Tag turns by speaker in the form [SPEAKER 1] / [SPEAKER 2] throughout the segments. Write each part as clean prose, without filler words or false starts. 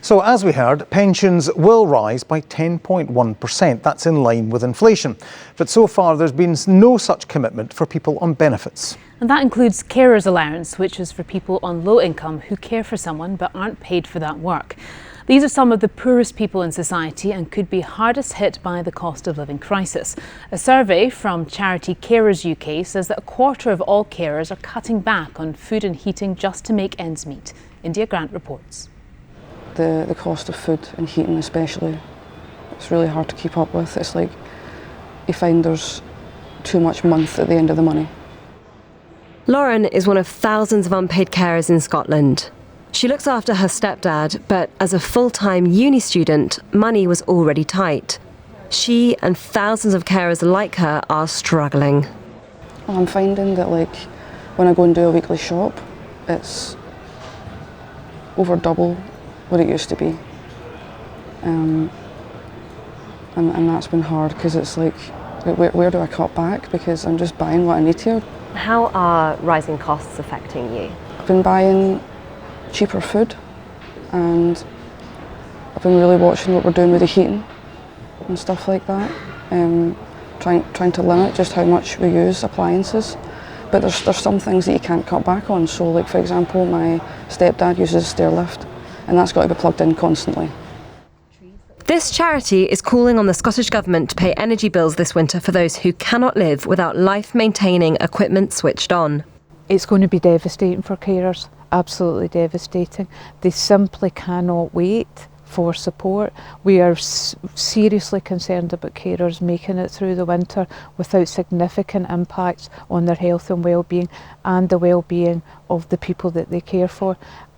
[SPEAKER 1] So as we heard, pensions will rise by 10.1%. That's in line with inflation. But so far there's been no such commitment for people on benefits.
[SPEAKER 2] And that includes carers allowance, which is for people on low income who care for someone but aren't paid for that work. These are some of the poorest people in society and could be hardest hit by the cost of living crisis. A survey from charity Carers UK says that a quarter of all carers are cutting back on food and heating just to make ends meet. India Grant reports.
[SPEAKER 3] The cost of food and heating especially, it's really hard to keep up with. It's like you find there's too much month at the end of the money.
[SPEAKER 4] Lauren is one of thousands of unpaid carers in Scotland. She looks after her stepdad, but as a full-time uni student, money was already tight. She and thousands of carers like her are struggling.
[SPEAKER 3] I'm finding that when I go and do a weekly shop, it's over double what it used to be. And that's been hard because it's where do I cut back, because I'm just buying what I need to.
[SPEAKER 4] How are rising costs affecting you?
[SPEAKER 3] I've been buying cheaper food, and I've been really watching what we're doing with the heating and stuff like that, trying to limit just how much we use appliances. But there's some things that you can't cut back on. So for example, my stepdad uses a stair lift, and that's got to be plugged in constantly.
[SPEAKER 4] This charity is calling on the Scottish Government to pay energy bills this winter for those who cannot live without life-maintaining equipment switched on.
[SPEAKER 5] It's going to be devastating for carers, absolutely devastating. They simply cannot wait for support. We are seriously concerned about carers making it through the winter without significant impacts on their health and well-being and the well-being of the people that they care for.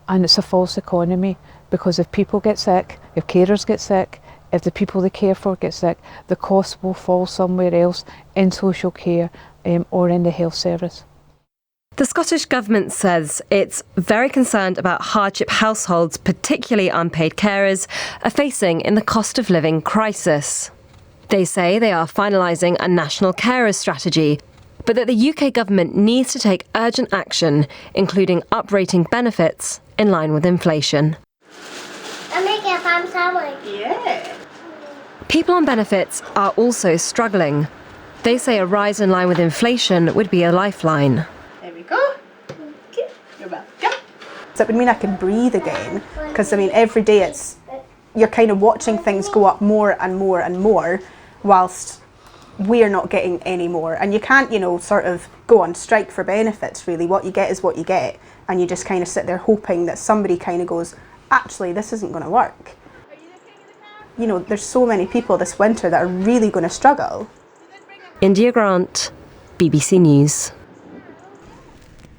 [SPEAKER 5] And it's a false economy, because if people get sick, if carers get sick, if the people they care for get sick, the costs will fall somewhere else in social care or in the health service.
[SPEAKER 4] The Scottish Government says it's very concerned about hardship households, particularly unpaid carers, are facing in the cost of living crisis. They say they are finalising a national carers strategy, but that the UK Government needs to take urgent action, including uprating benefits in line with inflation.
[SPEAKER 6] I'm making a farm sandwich. Yeah.
[SPEAKER 4] People on benefits are also struggling. They say a rise in line with inflation would be a lifeline.
[SPEAKER 7] There we go. Okay. You're welcome. So it would mean I can breathe again, because every day you're kind of watching things go up more and more and more, whilst we're not getting any more. And you can't, sort of go on strike for benefits, really. What you get is what you get. And you just kind of sit there hoping that somebody kind of goes, actually, this isn't going to work. There's so many people this winter that are really going to struggle.
[SPEAKER 4] India Grant, BBC News.